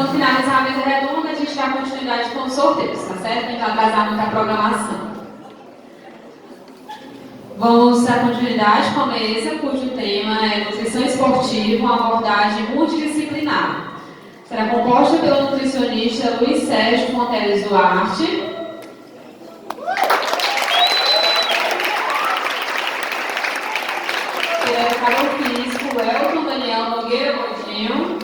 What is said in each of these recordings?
quando finalizar a mesa redonda, a gente dá continuidade com os sorteios, tá certo? Não atrasar muito a programação. Vamos dar continuidade com a mesa, cujo tema é nutrição esportiva, uma abordagem multidisciplinar. Será composta pelo nutricionista Luiz Sérgio Fonteles Duarte, pelo educador físico Elton Daniel Nogueira Godinho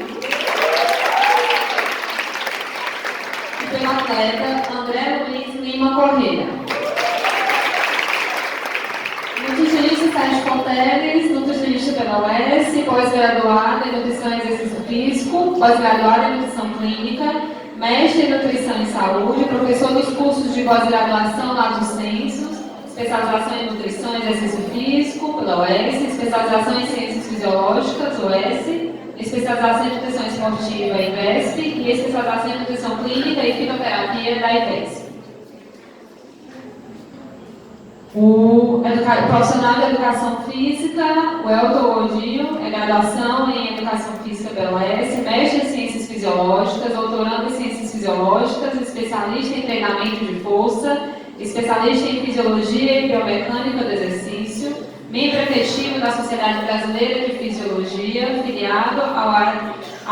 e pelo atleta André Luiz Lima Correia. Nutricionista Sérgio Fonteles, nutricionista pela UES, pós-graduada em Nutrição e Exercício Físico, pós-graduada em Nutrição Clínica, mestre em Nutrição e Saúde, professor dos cursos de pós-graduação Lato Sensu, especialização em Nutrição e Exercício Físico pela UES, especialização em Ciências Fisiológicas, UES, especialização em Nutrição Esportiva, IVESP, e especialização em Nutrição Clínica e Fitoterapia da IVESP. O profissional de Educação Física, o Elton Godinho, é graduação em Educação Física pela UES, mestre em Ciências Fisiológicas, doutorando em Ciências Fisiológicas, especialista em treinamento de força, especialista em Fisiologia e Biomecânica do Exercício, membro efetivo da Sociedade Brasileira de Fisiologia, filiado ao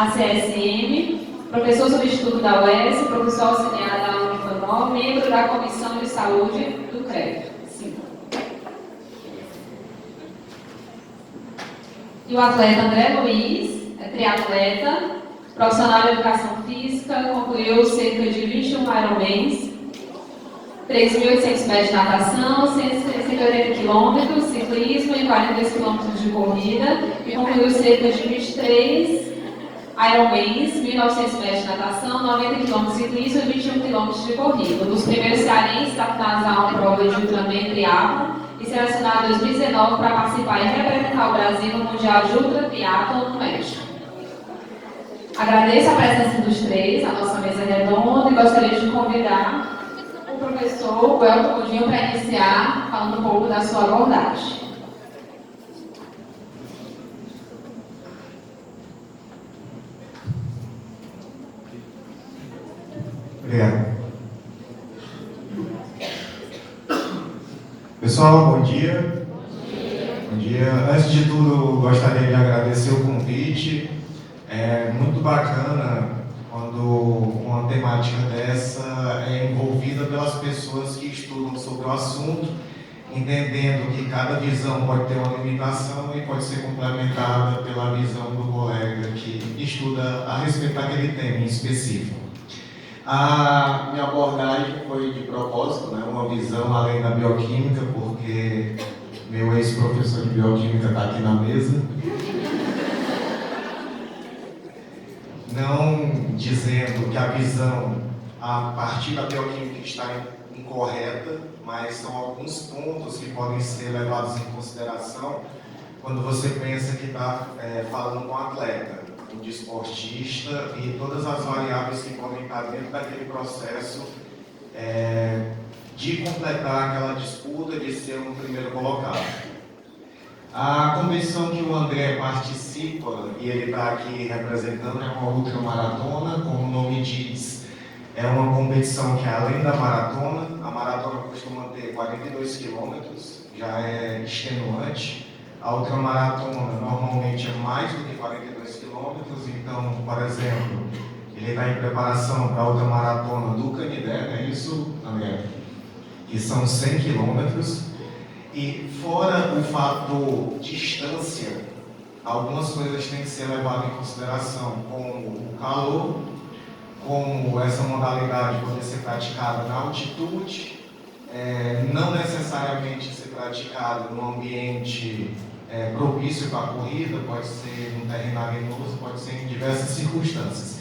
ACSM, professor substituto da UES, professor auxiliar da Unifanol, membro da Comissão de Saúde do CREF. E o atleta André Luiz, é triatleta, profissional de Educação Física, concluiu cerca de 21 Ironmans, 3.800 metros de natação, 180 km, ciclismo e 42 km de corrida, e concluiu cerca de 23 Ironmans, 1.900 metros de natação, 90 km de ciclismo e 21 km de corrida. Um dos primeiros cearenses a finalizar uma prova de Ultraman Triathlon e selecionado em 2019 para participar e representar o Brasil no Mundial de Ultra Triathlon no México. Agradeço a presença dos três, a nossa mesa redonda, e gostaria de convidar o professor Elton Godinho para iniciar falando um pouco da sua abordagem. Obrigado. Pessoal, bom dia. Bom dia. Antes de tudo, gostaria de agradecer o convite. É muito bacana quando uma temática dessa é envolvida pelas pessoas que estudam sobre o assunto, entendendo que cada visão pode ter uma limitação e pode ser complementada pela visão do colega que estuda a respeito daquele tema em específico. A minha abordagem foi de propósito, né? Uma visão além da bioquímica, porque meu ex-professor de bioquímica está aqui na mesa. Não dizendo que a visão a partir da bioquímica está incorreta, mas são alguns pontos que podem ser levados em consideração quando você pensa que está falando com um atleta, um desportista e todas as variáveis que podem estar dentro daquele processo de completar aquela disputa de ser um primeiro colocado. A competição que o André participa, e ele está aqui representando, é uma ultramaratona, como o nome diz, é uma competição que é além da maratona. A maratona costuma ter 42 quilômetros, já é extenuante. A ultramaratona normalmente é mais do que 42 quilômetros, então, por exemplo, ele está em preparação para a ultramaratona do Canidé, não é isso, André? E são 100 quilômetros. E fora o fator distância, algumas coisas têm que ser levadas em consideração, como o calor, como essa modalidade pode ser praticada na altitude, não necessariamente ser praticada num ambiente propício para a corrida, pode ser num terreno arenoso, pode ser em diversas circunstâncias.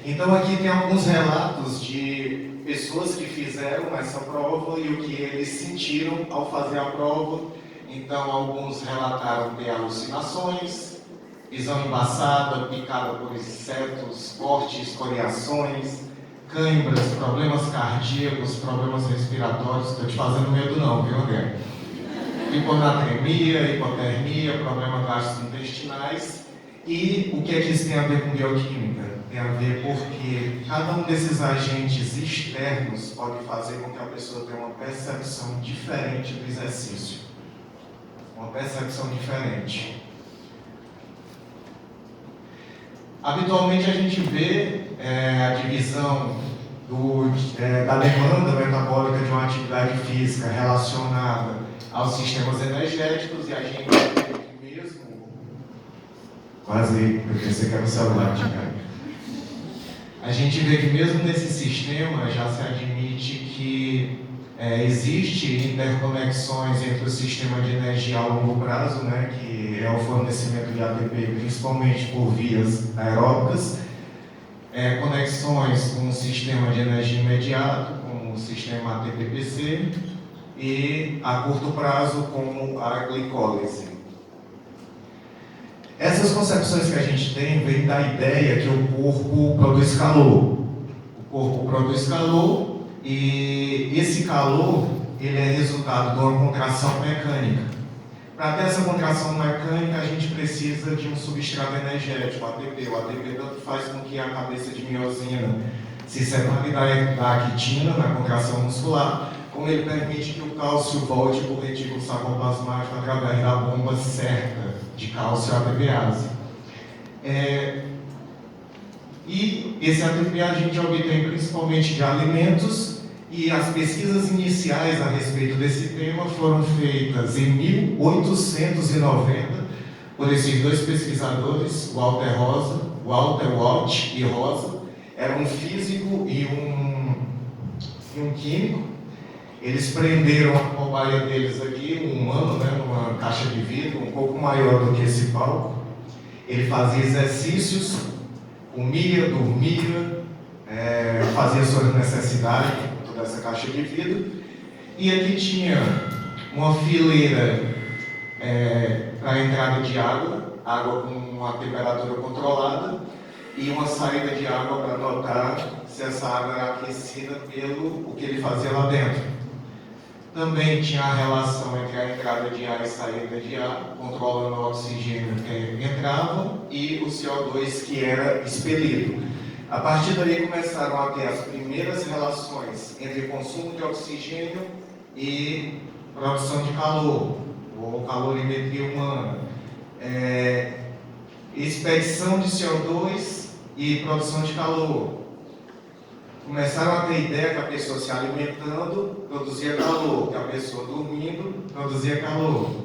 Então aqui tem alguns relatos de pessoas que fizeram essa prova e o que eles sentiram ao fazer a prova. Então alguns relataram ter alucinações, visão embaçada, picada por insetos, cortes, escoriações, câimbras, problemas cardíacos, problemas respiratórios. Estou te fazendo medo não, viu, André? Hiponatremia, hipotermia, problemas gastrointestinais. E o que é que isso tem a ver com bioquímica? tem a ver porque cada um desses agentes externos pode fazer com que a pessoa tenha uma percepção diferente do exercício. Uma percepção diferente. Habitualmente a gente vê a divisão da demanda metabólica de uma atividade física relacionada aos sistemas energéticos e a gente vê mesmo... Quase, eu pensei que era o celular, cara. A gente vê que mesmo nesse sistema já se admite que existe interconexões entre o sistema de energia a longo prazo, né, que é o fornecimento de ATP, principalmente por vias aeróbicas, conexões com o sistema de energia imediato, com o sistema ATP-PC, e a curto prazo com a glicólise. Essas concepções que a gente tem vêm da ideia que o corpo produz calor. O corpo produz calor e esse calor ele é resultado de uma contração mecânica. Para ter essa contração mecânica, a gente precisa de um substrato energético, o ATP. O ATP tanto faz com que a cabeça de miosina se separe da actina na contração muscular, como ele permite que o cálcio volte para o retículo sarcoplasmático através da bomba certa de cálcio ATPase. E esse ATP a gente obtém principalmente de alimentos, e as pesquisas iniciais a respeito desse tema foram feitas em 1890 por esses dois pesquisadores, Walter Watt e Rosa. Era um físico e um químico. Eles prenderam a cobaia deles aqui, um humano, né, numa caixa de vidro um pouco maior do que esse palco. Ele fazia exercícios, comia, dormia, fazia suas necessidades com toda essa caixa de vidro. E aqui tinha uma fileira para a entrada de água com uma temperatura controlada, e uma saída de água para notar se essa água era aquecida pelo o que ele fazia lá dentro. Também tinha a relação entre a entrada de ar e saída de ar, controlando o oxigênio que entrava e o CO2 que era expelido. A partir daí começaram a ter as primeiras relações entre consumo de oxigênio e produção de calor, ou calorimetria humana. Expedição de CO2 e produção de calor. Começaram a ter ideia que a pessoa se alimentando produzia calor, que a pessoa dormindo produzia calor.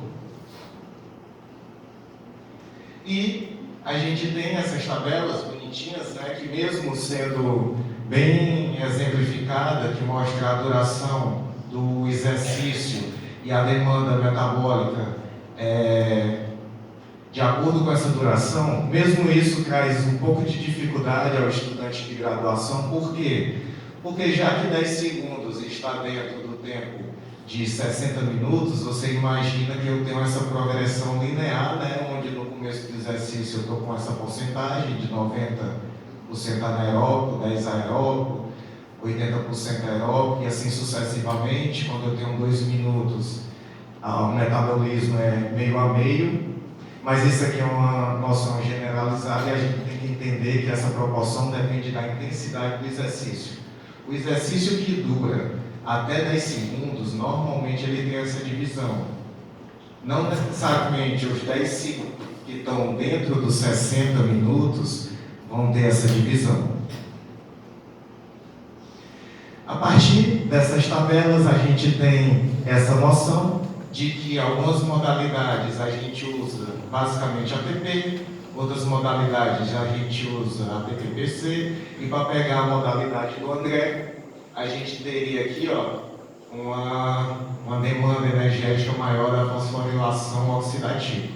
E a gente tem essas tabelas bonitinhas, né, que mesmo sendo bem exemplificada, que mostra a duração do exercício e a demanda metabólica de acordo com essa duração, mesmo isso traz um pouco de dificuldade ao estudante de graduação. Por quê? Porque já que 10 segundos está dentro do tempo de 60 minutos, você imagina que eu tenho essa progressão linear, né, onde no começo do exercício eu estou com essa porcentagem de 90% anaeróbico, 10% aeróbico, 80% aeróbico, e assim sucessivamente. Quando eu tenho 2 minutos, o metabolismo é meio a meio. Mas isso aqui é uma noção generalizada e a gente tem que entender que essa proporção depende da intensidade do exercício. O exercício que dura até 10 segundos, normalmente ele tem essa divisão. Não necessariamente os 10 segundos que estão dentro dos 60 minutos vão ter essa divisão. A partir dessas tabelas, a gente tem essa noção de que algumas modalidades a gente usa basicamente ATP, outras modalidades a gente usa ATP-PC, e para pegar a modalidade do André, a gente teria aqui uma demanda energética maior da fosforilação oxidativa.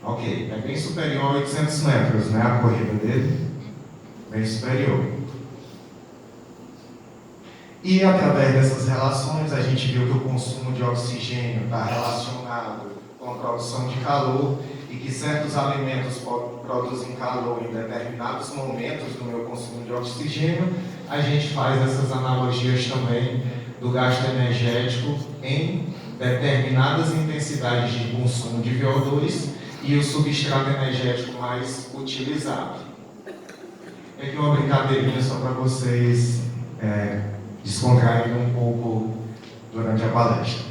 Ok, é bem superior a 800 metros, né, a corrida dele? Bem superior. E através dessas relações a gente viu que o consumo de oxigênio está relacionado com a produção de calor e que certos alimentos produzem calor em determinados momentos do meu consumo de oxigênio. A gente faz essas analogias também do gasto energético em determinadas intensidades de consumo de VO2 e o substrato energético mais utilizado. É aqui uma brincadeirinha só para vocês descontraírem um pouco durante a palestra.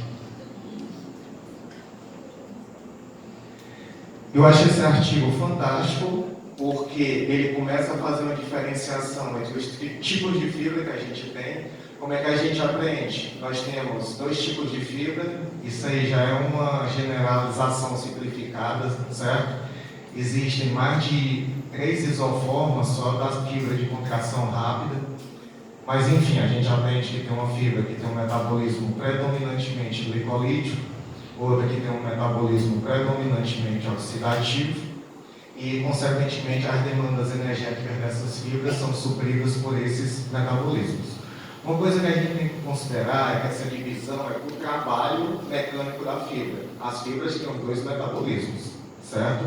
Eu acho esse artigo fantástico porque ele começa a fazer uma diferenciação entre os tipos de fibra que a gente tem. Como é que a gente aprende? Nós temos 2 tipos de fibra, isso aí já é uma generalização simplificada, certo? Existem mais de 3 isoformas só da fibra de contração rápida, mas enfim, a gente aprende que tem uma fibra que tem um metabolismo predominantemente glicolítico, outra que tem um metabolismo predominantemente oxidativo, e, consequentemente, as demandas energéticas dessas fibras são supridas por esses metabolismos. Uma coisa que a gente tem que considerar é que essa divisão é o trabalho mecânico da fibra. As fibras têm os 2 metabolismos, certo?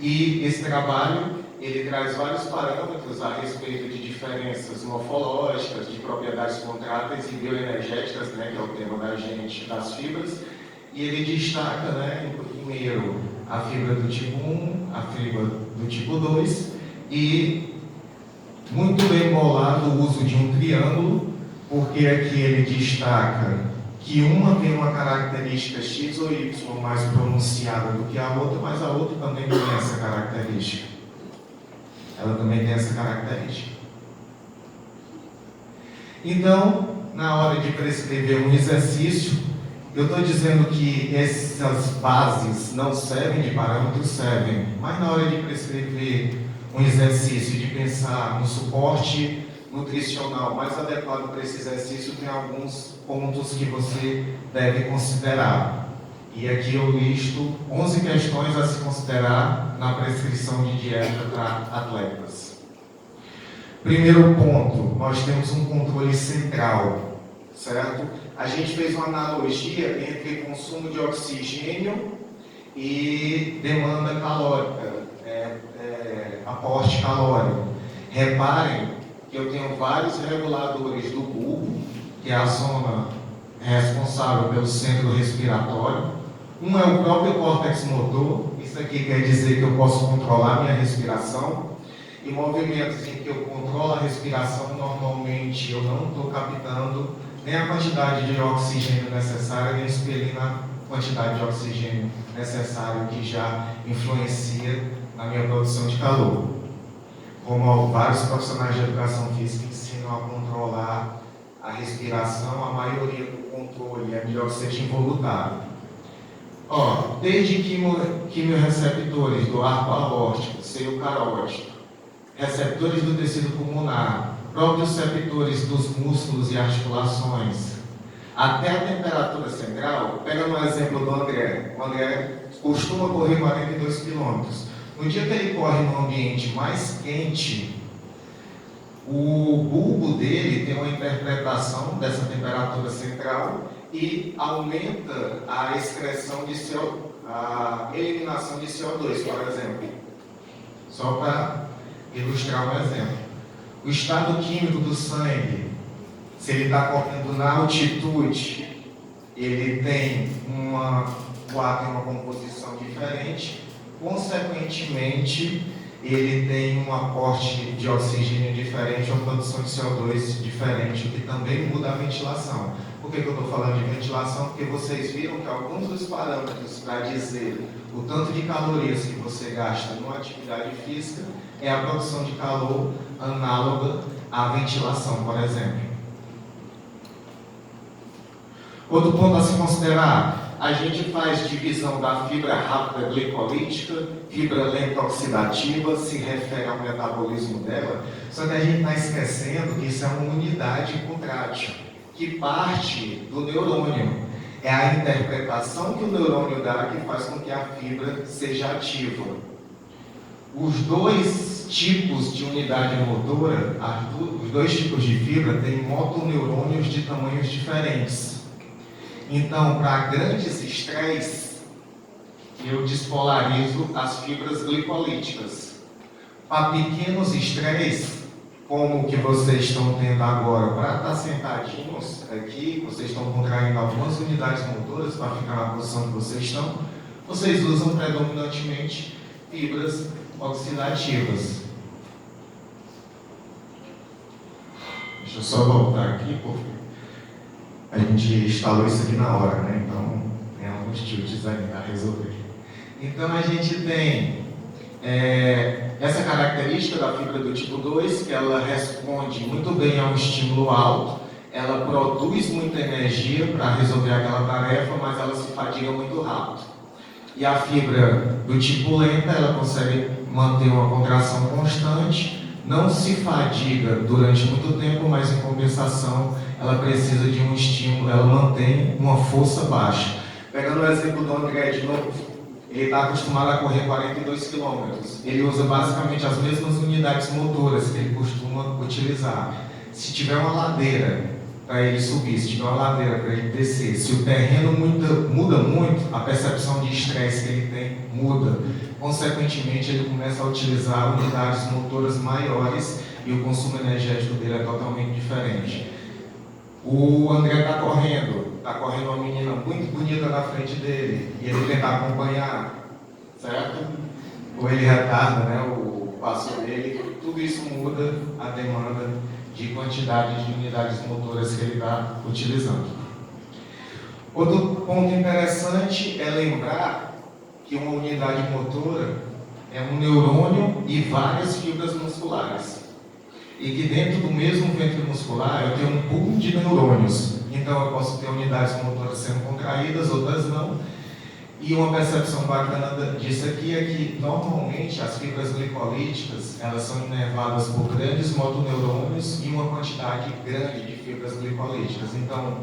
E esse trabalho, ele traz vários parâmetros a respeito de diferenças morfológicas, de propriedades contráteis e bioenergéticas, né, que é o tema da gente, das fibras, e ele destaca, né, primeiro, a fibra do tipo 1, a fibra do tipo 2, e muito bem bolado o uso de um triângulo, porque aqui ele destaca que uma tem uma característica X ou Y mais pronunciada do que a outra, mas a outra também tem essa característica. Ela também tem essa característica. Então, na hora de prescrever um exercício, eu estou dizendo que essas bases não servem de parâmetros, servem, mas na hora de prescrever um exercício, de pensar no suporte nutricional mais adequado para esse exercício, tem alguns pontos que você deve considerar. E aqui eu listo 11 questões a se considerar na prescrição de dieta para atletas. Primeiro ponto, nós temos um controle central, certo? A gente fez uma analogia entre consumo de oxigênio e demanda calórica, aporte calórico. Reparem que eu tenho vários reguladores do bulbo, que é a zona responsável pelo centro respiratório. Um é o próprio córtex motor, isso aqui quer dizer que eu posso controlar minha respiração. E movimentos em que eu controlo a respiração, normalmente eu não estou captando nem a quantidade de oxigênio necessária, nem expelindo a quantidade de oxigênio necessário que já influencia na minha produção de calor. Como vários profissionais de educação física ensinam a controlar a respiração, a maioria do controle é melhor que seja involuntário. Desde quimiorreceptores do arco aórtico, seio carótido, receptores do tecido pulmonar, próprios receptores dos músculos e articulações, até a temperatura central. Pega no exemplo do André. O André costuma correr 42 km. No dia que ele corre num ambiente mais quente, o bulbo dele tem uma interpretação dessa temperatura central e aumenta a excreção de CO2, a eliminação de CO2, por exemplo. Só para ilustrar um exemplo. O estado químico do sangue, se ele está correndo na altitude, ele tem uma composição diferente, consequentemente, ele tem um aporte de oxigênio diferente, uma produção de CO2 diferente, o que também muda a ventilação. Por que eu estou falando de ventilação? Porque vocês viram que alguns dos parâmetros para dizer o tanto de calorias que você gasta numa atividade física é a produção de calor análoga à ventilação, por exemplo. Outro ponto a se considerar, a gente faz divisão da fibra rápida glicolítica, fibra lenta oxidativa, se refere ao metabolismo dela, só que a gente está esquecendo que isso é uma unidade contrátil, que parte do neurônio. É a interpretação que o neurônio dá que faz com que a fibra seja ativa. Os 2 tipos de unidade motora, os 2 tipos de fibra, têm motoneurônios de tamanhos diferentes. Então, para grandes estresses, eu despolarizo as fibras glicolíticas. Para pequenos estresses, como o que vocês estão tendo agora, para estar sentadinhos aqui, vocês estão contraindo algumas unidades motoras para ficar na posição que vocês estão, vocês usam predominantemente fibras oxidativas. Deixa eu só voltar aqui, porque a gente instalou isso aqui na hora, né? Então, tem alguns tilts aí a resolver. Então, a gente tem essa característica da fibra do tipo 2, que ela responde muito bem a um estímulo alto, ela produz muita energia para resolver aquela tarefa, mas ela se fadiga muito rápido. E a fibra do tipo lenta, ela consegue manter uma contração constante, não se fadiga durante muito tempo, mas em compensação, ela precisa de um estímulo, ela mantém uma força baixa. Pegando o exemplo do André de novo, ele está acostumado a correr 42 km. Ele usa basicamente as mesmas unidades motoras que ele costuma utilizar. Se tiver uma ladeira para ele subir, se tiver uma ladeira para ele descer, se o terreno muda muito, a percepção de estresse que ele tem muda. Consequentemente, ele começa a utilizar unidades motoras maiores e o consumo energético dele é totalmente diferente. O André está correndo uma menina muito bonita na frente dele e ele tenta acompanhar, certo? Ou ele retarda, né, o passo dele. Tudo isso muda a demanda de quantidade de unidades motoras que ele está utilizando. Outro ponto interessante é lembrar que uma unidade motora é um neurônio e várias fibras musculares. E que dentro do mesmo ventre muscular eu tenho um pool de neurônios. Então eu posso ter unidades motoras sendo contraídas, outras não. E uma percepção bacana disso aqui é que normalmente as fibras glicolíticas elas são inervadas por grandes motoneurônios e uma quantidade grande de fibras glicolíticas. Então,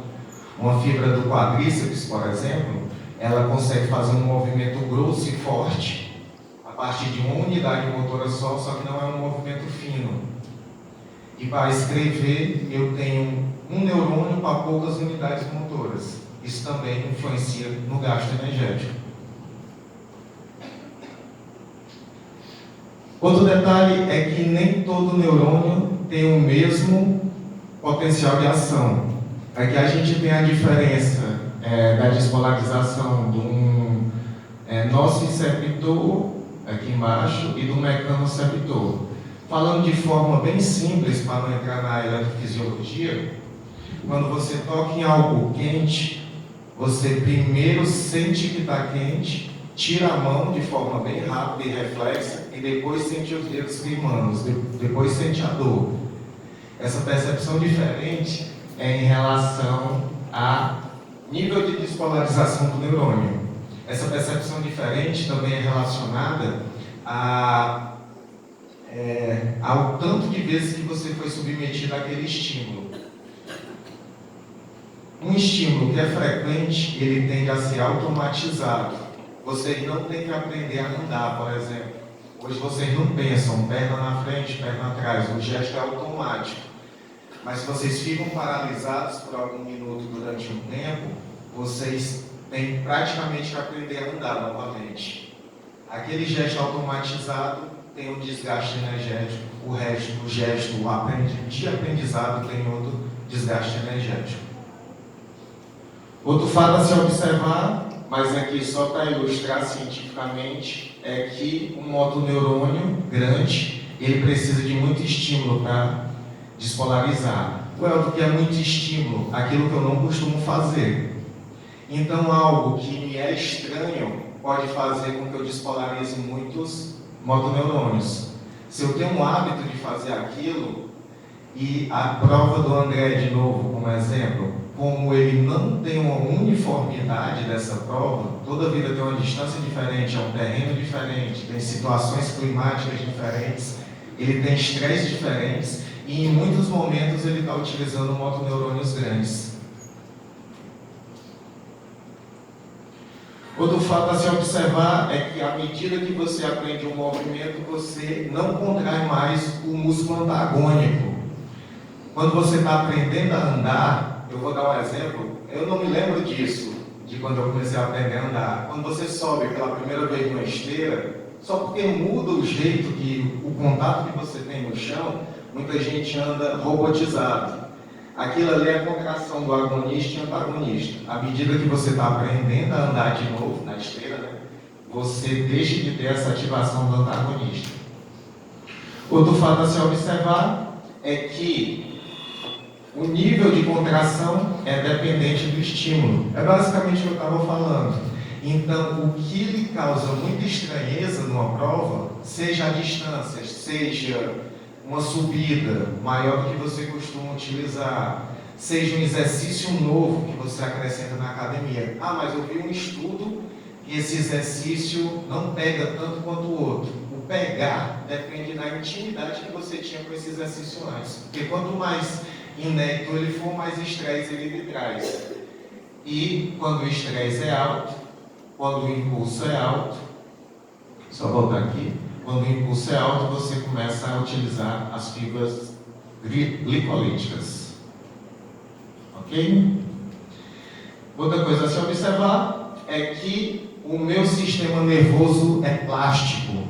uma fibra do quadríceps, por exemplo, ela consegue fazer um movimento grosso e forte a partir de uma unidade motora só que não é um movimento fino. E para escrever, eu tenho um neurônio para poucas unidades motoras. Isso também influencia no gasto energético. Outro detalhe é que nem todo neurônio tem o mesmo potencial de ação. Aqui a gente tem a diferença da despolarização do nociceptor, aqui embaixo, e do mecanoceptor. Falando de forma bem simples, para não entrar na eletrofisiologia, quando você toca em algo quente, você primeiro sente que está quente, tira a mão de forma bem rápida e reflexa, e depois sente os dedos queimando, depois sente a dor. Essa percepção diferente é em relação ao nível de despolarização do neurônio. Essa percepção diferente também é relacionada ao tanto de vezes que você foi submetido àquele estímulo. Um estímulo que é frequente, ele tende a ser automatizado. Vocês não têm que aprender a andar, por exemplo. Hoje vocês não pensam, perna na frente, perna atrás, o gesto é automático. Mas se vocês ficam paralisados por algum minuto durante um tempo, vocês têm praticamente que aprender a andar novamente. Aquele gesto automatizado tem um desgaste energético, o gesto de aprendizado tem outro desgaste energético. Outro fato a se observar, mas aqui só para ilustrar cientificamente, é que um motoneurônio grande, ele precisa de muito estímulo para despolarizar. O que é muito estímulo, aquilo que eu não costumo fazer. Então algo que me é estranho pode fazer com que eu despolarize muitos motoneurônios. Se eu tenho um hábito de fazer aquilo, e a prova do André, de novo, como exemplo, como ele não tem uma uniformidade dessa prova, toda vida tem uma distância diferente, é um terreno diferente, tem situações climáticas diferentes, ele tem estresses diferentes, e em muitos momentos ele está utilizando motoneurônios grandes. Outro fato a se observar é que à medida que você aprende um movimento, você não contrai mais o músculo antagônico. Quando você está aprendendo a andar, eu vou dar um exemplo, eu não me lembro disso, de quando eu comecei a aprender a andar. Quando você sobe pela primeira vez numa esteira, só porque muda o jeito que o contato que você tem no chão, muita gente anda robotizado. Aquilo ali é a contração do agonista e antagonista. À medida que você está aprendendo a andar de novo na esteira, né, você deixa de ter essa ativação do antagonista. Outro fato a se observar é que O nível de contração é dependente do estímulo. É basicamente o que eu estava falando. Então, o que lhe causa muita estranheza numa prova, seja a distância, seja uma subida maior do que você costuma utilizar, seja um exercício novo que você acrescenta na academia. Ah, mas eu vi um estudo que esse exercício não pega tanto quanto o outro. O pegar depende da intimidade que você tinha com esse exercício antes. Porque quanto mais inédito ele for, mais estresse ele lhe traz. E quando o estresse é alto, quando o impulso é alto, só voltar aqui, quando o impulso é alto, você começa a utilizar as fibras glicolíticas. Ok? Outra coisa a se observar é que o meu sistema nervoso é plástico.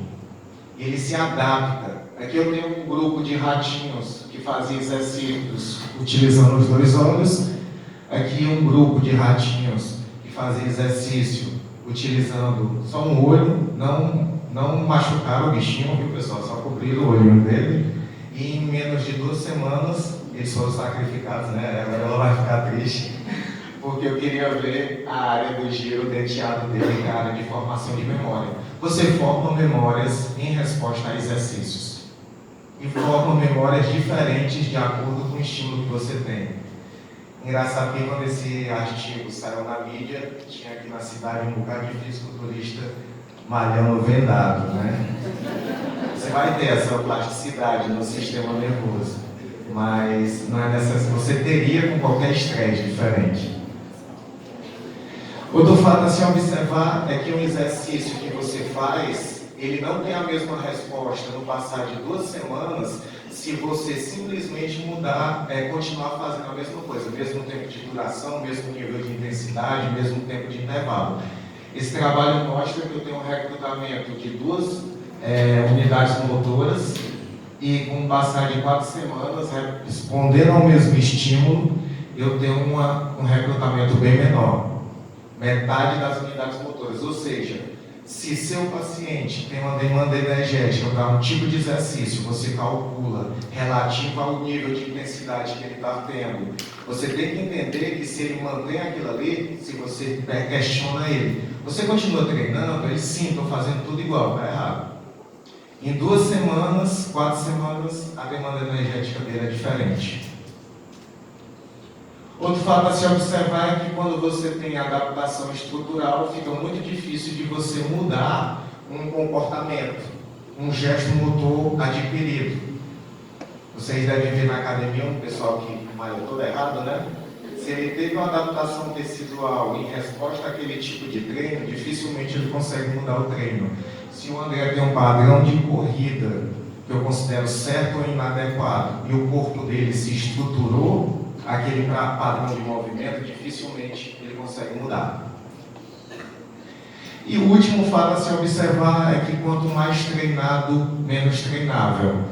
Ele se adapta. Aqui eu tenho um grupo de ratinhos que fazem exercícios utilizando os dois olhos. Aqui um grupo de ratinhos que fazem exercício utilizando só um olho. Não machucaram o bichinho, viu, pessoal? Só cobriram o olhinho dele. E em menos de 2 semanas eles foram sacrificados, né? Agora ela vai ficar triste, porque eu queria ver a área do giro denteado dele, a área de formação de memória. Você forma memórias em resposta a exercícios. E forma memórias diferentes de acordo com o estímulo que você tem. Engraçado que quando esse artigo saiu na mídia, tinha aqui na cidade um bocado de fisiculturista malhando vendado, né? Você vai ter essa plasticidade no sistema nervoso, mas não é necessário. Você teria com qualquer estresse diferente. Outro fato a se observar é que um exercício que você faz, ele não tem a mesma resposta no passar de 2 semanas se você simplesmente mudar, continuar fazendo a mesma coisa, mesmo tempo de duração, mesmo nível de intensidade, mesmo tempo de intervalo. Esse trabalho mostra que eu tenho um recrutamento de 2 unidades motoras e com o passar de 4 semanas, respondendo ao mesmo estímulo, eu tenho um recrutamento bem menor. Metade das unidades motoras, ou seja, se seu paciente tem uma demanda energética para um tipo de exercício, você calcula relativo ao nível de intensidade que ele está tendo. Você tem que entender que se ele mantém aquilo ali, se você questiona ele, você continua treinando, ele sim, estou fazendo tudo igual, está errado. Em 2 semanas, 4 semanas, a demanda energética dele é diferente. Outro fato a se observar é que quando você tem adaptação estrutural, fica muito difícil de você mudar um comportamento, um gesto motor adquirido. Vocês devem ver na academia um pessoal que malhou todo errado, né? Se ele teve uma adaptação tecidual em resposta àquele tipo de treino, dificilmente ele consegue mudar o treino. Se o André tem um padrão de corrida que eu considero certo ou inadequado, e o corpo dele se estruturou, aquele padrão de movimento, dificilmente ele consegue mudar. E o último fato a se observar é que quanto mais treinado, menos treinável.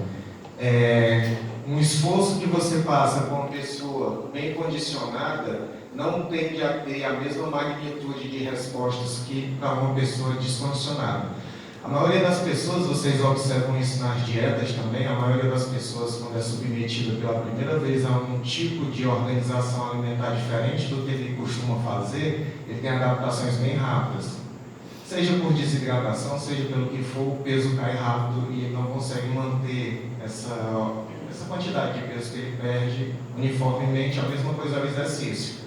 Um esforço que você passa com uma pessoa bem condicionada não tende a ter a mesma magnitude de respostas que para uma pessoa descondicionada. A maioria das pessoas, vocês observam isso nas dietas também, a maioria das pessoas, quando é submetida pela primeira vez a um tipo de organização alimentar diferente do que ele costuma fazer, ele tem adaptações bem rápidas. Seja por desidratação, seja pelo que for, o peso cai rápido e ele não consegue manter essa quantidade de peso que ele perde uniformemente. A mesma coisa é o exercício.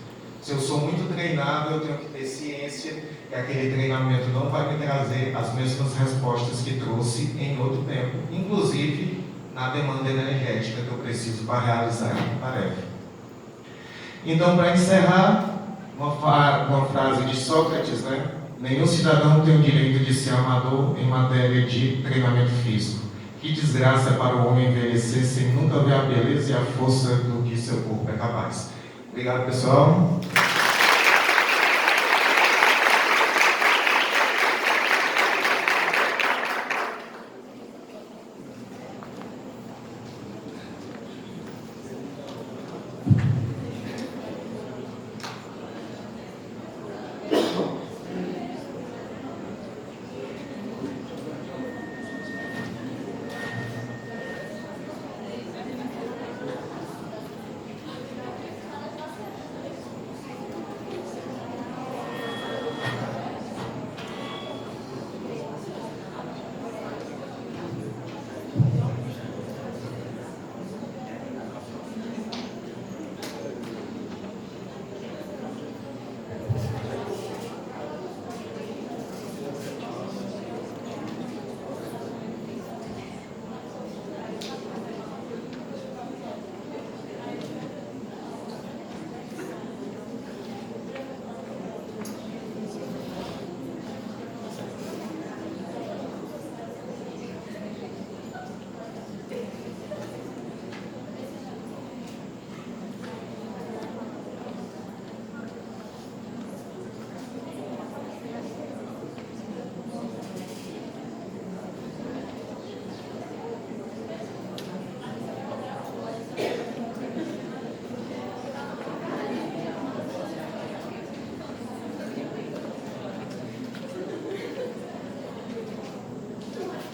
Se eu sou muito treinado, eu tenho que ter ciência que aquele treinamento não vai me trazer as mesmas respostas que trouxe em outro tempo, inclusive na demanda energética que eu preciso para realizar a tarefa. Então, para encerrar, uma frase de Sócrates, né? Nenhum cidadão tem o direito de ser amador em matéria de treinamento físico. Que desgraça é para o homem envelhecer sem nunca ver a beleza e a força do que seu corpo é capaz. Obrigado, pessoal.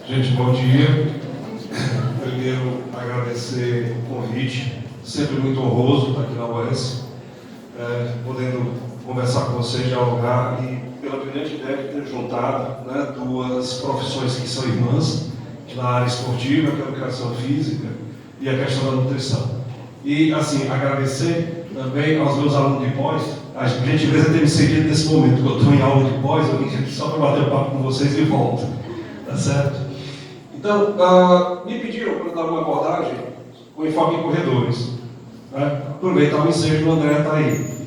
Gente, bom dia. Primeiro, agradecer o convite, sempre muito honroso estar aqui na UES, podendo conversar com vocês, dialogar e pela brilhante ideia de ter juntado, né, duas profissões que são irmãs, na área esportiva, que é a educação física e a questão da nutrição. E, assim, agradecer também aos meus alunos de pós, a gentileza ter me seguido nesse momento, que eu estou em aula de pós, eu vim aqui só para bater o papo com vocês e volto, tá certo? Então, me pediram para dar uma abordagem com enfoque em corredores. Né? Aproveitar o ensejo do André está aí.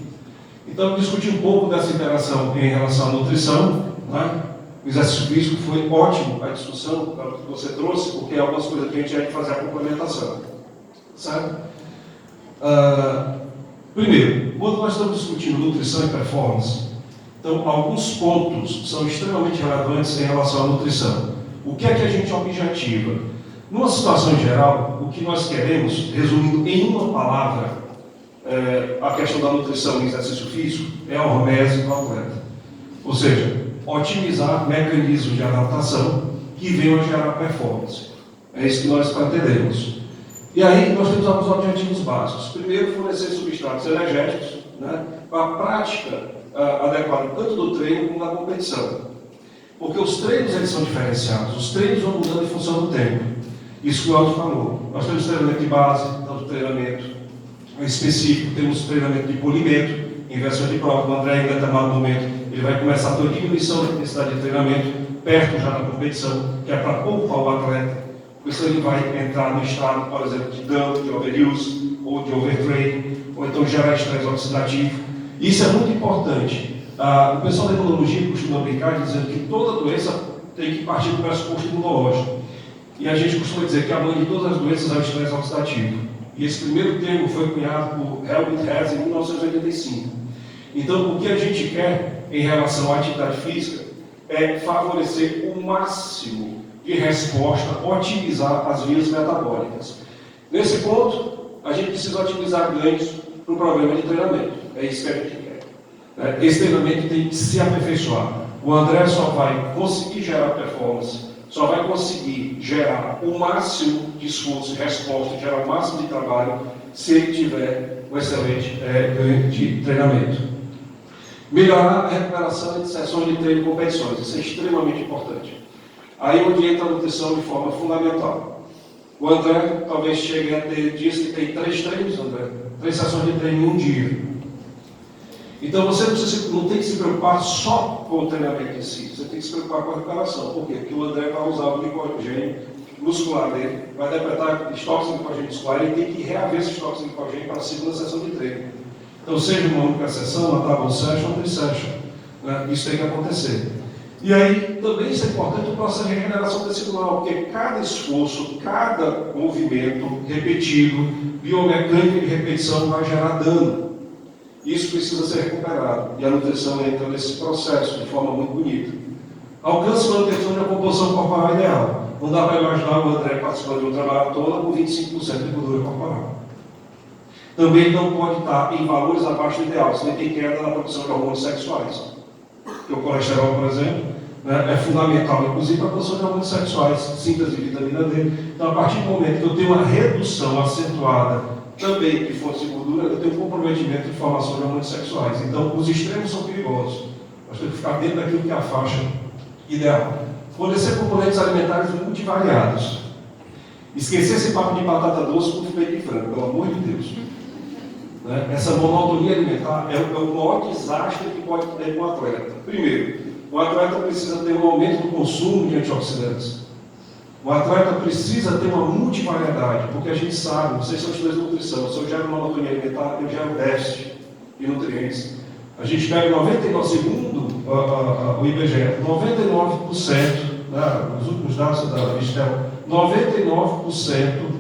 Então, discuti um pouco dessa interação em relação à nutrição. Né? O exercício físico foi ótimo, a discussão que você trouxe, porque é algumas coisas que a gente tem que fazer a complementação. Certo? Primeiro, quando nós estamos discutindo nutrição e performance, então, alguns pontos são extremamente relevantes em relação à nutrição. O que é que a gente objetiva? Numa situação geral, o que nós queremos, resumindo em uma palavra, a questão da nutrição e exercício físico, é a hormese do atleta. Ou seja, otimizar mecanismos de adaptação que venham a gerar performance. É isso que nós pretendemos. E aí, nós temos alguns objetivos básicos. Primeiro, fornecer substratos energéticos, né, para a prática adequada tanto do treino como da competição. Porque os treinos eles são diferenciados, os treinos vão mudando em função do tempo. Isso que o Aldo falou. Nós temos treinamento de base, tanto treinamento específico, temos treinamento de polimento, em versão de prova. O André, em determinado momento, ele vai começar a ter diminuição da intensidade de treinamento, perto já da competição, que é para poupar o atleta. Por isso ele vai entrar no estado, por exemplo, de dano, de overuse, ou de overtraining, ou então gerar estresse oxidativo. Isso é muito importante. O pessoal da imunologia costuma brincar dizendo que toda doença tem que partir do pressuposto imunológico. E a gente costuma dizer que a mãe de todas as doenças é o estresse oxidativo. E esse primeiro termo foi cunhado por Helmut Hess em 1985. Então, o que a gente quer em relação à atividade física é favorecer o máximo de resposta, otimizar as vias metabólicas. Nesse ponto, a gente precisa otimizar ganhos para o problema de treinamento. É isso que a gente quer. Esse treinamento tem que se aperfeiçoar. O André só vai conseguir gerar performance, só vai conseguir gerar o máximo de esforço e resposta, gerar o máximo de trabalho, se ele tiver um excelente ganho de treinamento. Melhorar a recuperação de sessões de treino e competições, isso é extremamente importante. Aí onde entra a nutrição de forma fundamental. O André talvez chegue a ter dias que tem 3 treinos, André, 3 sessões de treino em um dia. Então você não tem que se preocupar só com o treinamento em si, você tem que se preocupar com a recuperação. Por quê? Porque o André vai usar o glicogênio muscular dele, vai decretar estoques de glicogênio muscular, ele tem que reaver esses estoques de glicogênio para a segunda sessão de treino. Então, seja uma única sessão, uma double session ou tri-session, né? Isso tem que acontecer. E aí, também isso é importante o processo de regeneração tecidural, porque cada esforço, cada movimento repetido, biomecânica de repetição vai gerar dano. Isso precisa ser recuperado. E a nutrição entra nesse processo de forma muito bonita. Alcance e manutenção de uma composição corporal ideal. Não dá para imaginar o André participando de uma maratona com 25% de gordura corporal. Também não pode estar em valores abaixo do ideal, senão tem queda na produção de hormônios sexuais. Porque o colesterol, por exemplo, né, é fundamental, inclusive, para a produção de hormônios sexuais, síntese de vitamina D. Então, a partir do momento que eu tenho uma redução acentuada também de fontes de gordura, eu tenho um comprometimento de formação de hormônios sexuais. Então, os extremos são perigosos. Nós temos que ficar dentro daquilo que é a faixa ideal. Fornecer componentes alimentares multivariados. Esquecer esse papo de batata doce com peito de frango, pelo amor de Deus. Né? Essa monotonia alimentar é o maior desastre que pode ter com o atleta. Primeiro, o atleta precisa ter um aumento do consumo de antioxidantes. O atleta precisa ter uma multivariedade, porque a gente sabe, vocês são estudantes de nutrição, se eu gero monotonia alimentar, eu gero déficit de nutrientes. A gente pega 99, segundo o IBGE, 99%, né, os últimos dados da Vistel, 99%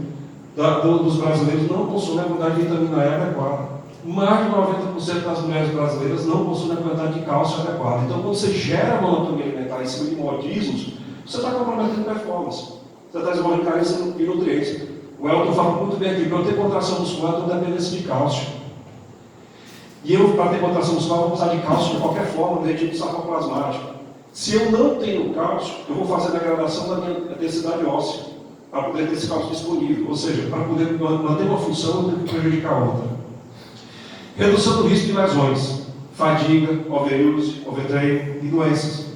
dos brasileiros não consomem a quantidade de vitamina E adequada. Mais de 90% das mulheres brasileiras não consomem a quantidade de cálcio adequada. Então, quando você gera monotonia alimentar em cima de modismos, você está comprometendo performance. Você está desenvolvendo carência de nutrientes. O Elton fala muito bem aqui, para eu ter contração muscular, eu tenho dependência de cálcio. E eu, para ter contração muscular, vou precisar de cálcio de qualquer forma, derretido do sarcoplasmático. Se eu não tenho cálcio, eu vou fazer a degradação da minha densidade óssea, para poder ter esse cálcio disponível. Ou seja, para poder manter uma função, eu tenho que prejudicar outra. Redução do risco de lesões, fadiga, overuse, overtraining e doenças.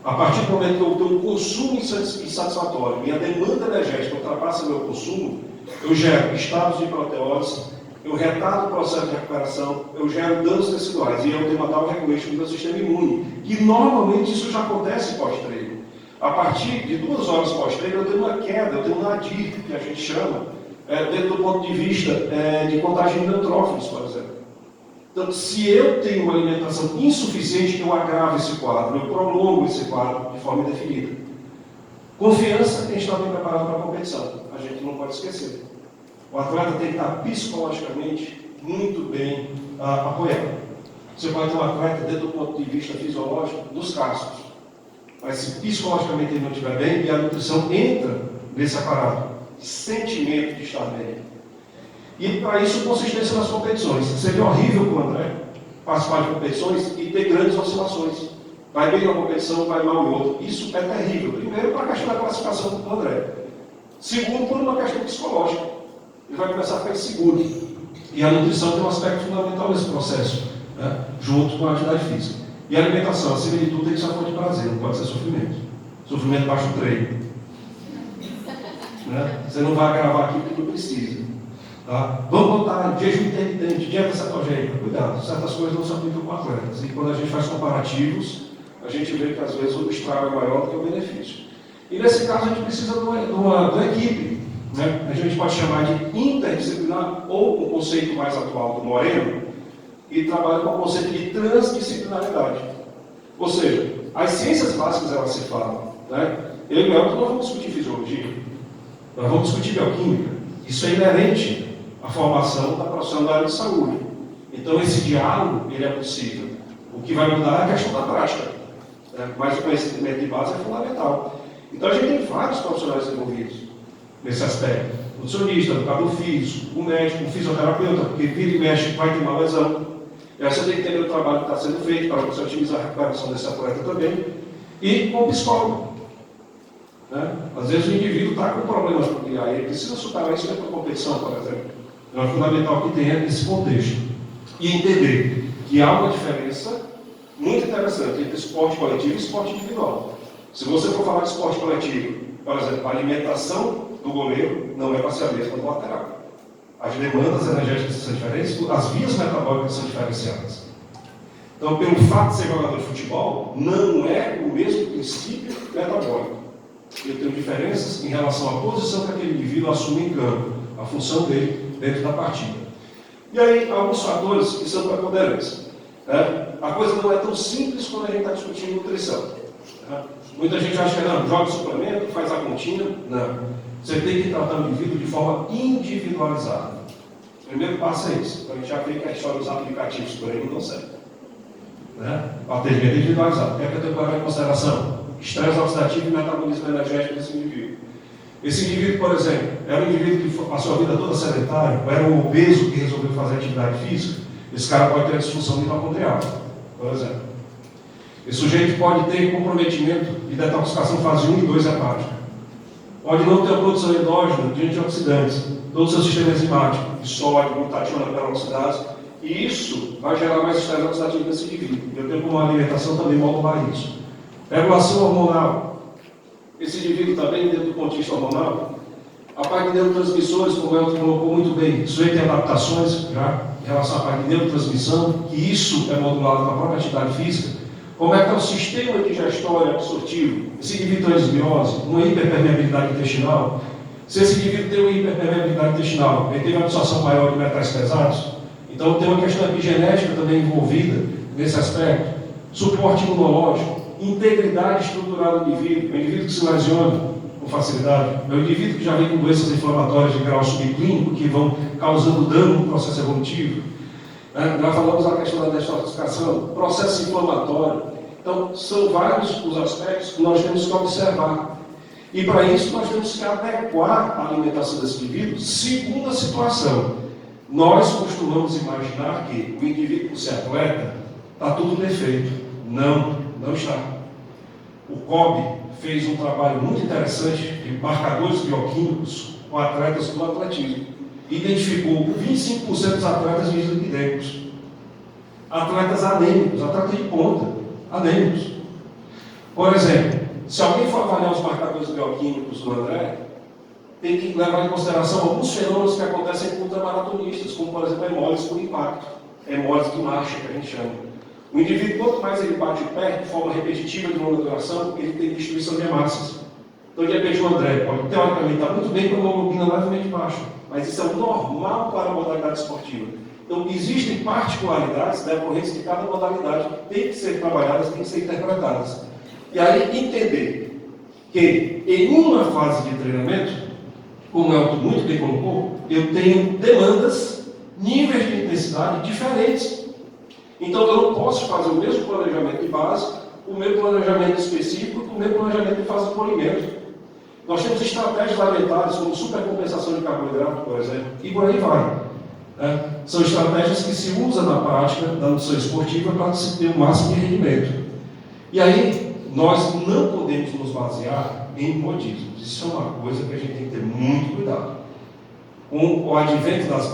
A partir do momento que eu tenho um consumo insatisfatório e a demanda energética ultrapassa meu consumo, eu gero estados de hiperteórese, eu retardo o processo de recuperação, eu gero danos teciduais e eu tenho uma tal regulation do meu sistema imune. E normalmente isso já acontece pós-treino. A partir de 2 horas pós-treino eu tenho uma queda, eu tenho um nadir, que a gente chama, dentro do ponto de vista de contagem de neutrófilos, por exemplo. Então, se eu tenho uma alimentação insuficiente, eu agravo esse quadro, eu prolongo esse quadro de forma indefinida. Confiança, quem está bem preparado para a competição. A gente não pode esquecer. O atleta tem que estar psicologicamente muito bem apoiado. Você pode ter um atleta, dentro do ponto de vista fisiológico, dos cascos. Mas se psicologicamente ele não estiver bem, e a nutrição entra nesse aparato, sentimento de estar bem. E para isso, consistência nas competições. Seria horrível para o André participar de competições e ter grandes oscilações. Vai bem na competição, vai mal em outra. Isso é terrível. Primeiro, para a questão da classificação do André. Segundo, por uma questão psicológica. Ele vai começar a ficar inseguro. E a nutrição tem um aspecto fundamental nesse processo, né? Junto com a atividade física. E a alimentação, acima de tudo, tem que ser uma fonte de prazer, não pode ser sofrimento. Sofrimento baixa o treino. Né? Você não vai agravar aquilo que não precisa. Tá? Vamos botar jejum intermitente, dieta cetogênica. Cuidado, certas coisas não se aplicam com atletas. E quando a gente faz comparativos, a gente vê que às vezes o estrago é maior do que o benefício. E nesse caso a gente precisa de uma equipe. Né? A gente pode chamar de interdisciplinar, ou o conceito mais atual do Moreno, e trabalha com o conceito de transdisciplinaridade. Ou seja, as ciências básicas elas se falam. Né? Eu e o Elton não vamos discutir fisiologia, nós vamos discutir bioquímica. Isso é inerente à formação da profissão da área de saúde. Então esse diálogo ele é possível. O que vai mudar é a questão da prática. Né? Mas o conhecimento de base é fundamental. Então a gente tem vários profissionais envolvidos nesse aspecto. O nutricionista, o educador físico, o médico, o fisioterapeuta, porque vira e mexe vai ter uma lesão. E aí você tem que entender o trabalho que está sendo feito para você otimizar a recuperação desse atleta também. E com o psicólogo. Né? Às vezes o indivíduo está com problemas familiares, ele precisa superar isso dentro da competição, por exemplo. Então é fundamental que tenha esse contexto. E entender que há uma diferença muito interessante entre esporte coletivo e esporte individual. Se você for falar de esporte coletivo, por exemplo, a alimentação do goleiro não é para ser a mesma do lateral. As demandas energéticas são diferentes, as vias metabólicas são diferenciadas. Então, pelo fato de ser jogador de futebol, não é o mesmo princípio metabólico. Eu tenho diferenças em relação à posição que aquele indivíduo assume em campo, a função dele dentro da partida. E aí, alguns fatores que são preponderantes. Né? A coisa não é tão simples quando a gente está discutindo nutrição. Né? Muita gente acha que não, joga suplemento, faz a continha. Não. Você tem que tratar o indivíduo de forma individualizada. O primeiro passo é isso. A gente já vê que a história dos aplicativos por aí não dão certo. Né? O atendimento individualizado. O que é que eu tenho que levar em consideração? Estresse oxidativo e metabolismo energético desse indivíduo. Esse indivíduo, por exemplo, era um indivíduo que passou a vida toda sedentário, ou era um obeso que resolveu fazer atividade física. Esse cara pode ter disfunção mitocondrial, por exemplo. Esse sujeito pode ter comprometimento de detoxificação fase 1 e 2 hepática. Pode não ter a produção endógena de antioxidantes, todo o seu sistema enzimático, de sódio, glutationa, peroxidase, e isso vai gerar mais estresse oxidativo nesse indivíduo. Eu tenho como alimentação também modular isso. Regulação hormonal. Esse indivíduo também, dentro do ponto de vista hormonal, a parte de neurotransmissores, como o Elton colocou muito bem, sujeito a adaptações já, em relação à parte de neurotransmissão, que isso é modulado na própria atividade física. Como é que está o sistema digestório absortivo? Esse indivíduo tem desbiose, uma hiperpermeabilidade intestinal. Se esse indivíduo tem uma hiperpermeabilidade intestinal, ele tem uma absorção maior de metais pesados, então tem uma questão epigenética também envolvida nesse aspecto. Suporte imunológico, integridade estrutural do indivíduo, é o indivíduo que se lesiona com facilidade, é o indivíduo que já vem com doenças inflamatórias de grau subclínico que vão causando dano no processo evolutivo. Já falamos da questão da detoxificação, processo inflamatório. Então, são vários os aspectos que nós temos que observar. E para isso, nós temos que adequar a alimentação desse indivíduo segundo a situação. Nós costumamos imaginar que o indivíduo, por ser atleta, está tudo perfeito. Não, não está. O COB fez um trabalho muito interessante de marcadores bioquímicos com atletas do atletismo. Identificou 25% dos atletas dislipidêmicos. Atletas anêmicos, atletas de ponta, anêmicos. Por exemplo, se alguém for avaliar os marcadores bioquímicos do André, tem que levar em consideração alguns fenômenos que acontecem com ultramaratonistas, como, por exemplo, a hemólise por impacto, a hemólise de marcha, que a gente chama. O indivíduo, quanto mais ele bate o pé, de forma repetitiva, de longa duração, ele tem destruição de hemácias. Então, de repente, o André pode, teoricamente, estar muito bem com a hemoglobina levemente baixa, mas isso é o normal para a modalidade esportiva. Então, existem particularidades decorrentes de cada modalidade que têm que ser trabalhadas, têm que ser interpretadas. E aí, entender que, em uma fase de treinamento, como o Elton muito bem colocou, eu tenho demandas, níveis de intensidade diferentes. Então, eu não posso fazer o mesmo planejamento de base, o meu planejamento específico, o meu planejamento de fase de polimento. Nós temos estratégias alimentares, como supercompensação de carboidrato, por exemplo, e por aí vai. São estratégias que se usam na prática da nutrição esportiva para se ter o máximo de rendimento. E aí, nós não podemos nos basear em modismos. Isso é uma coisa que a gente tem que ter muito cuidado. Com o advento das